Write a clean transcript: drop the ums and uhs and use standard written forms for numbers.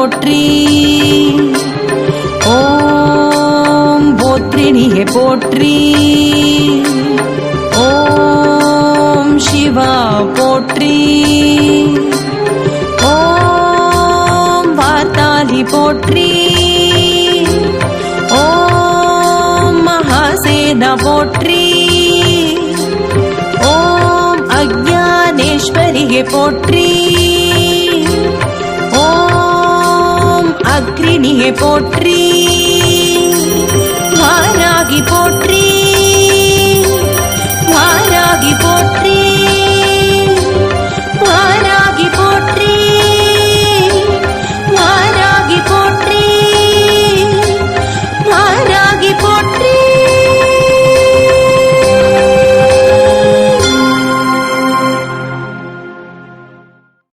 போற்றி. ஓம் போத்ரிணியே போற்றி. ஓம் சிவா போற்றி. ஓம் வார்த்தாலி போற்றி. ஓம் மகாசேனா போற்றி. ஓம் அக்ஞானேஸ்வரியே போற்றி. ஓம் அக்ரிணியே போற்றி. வாராகி போற்றி. வாராகி போற்றி.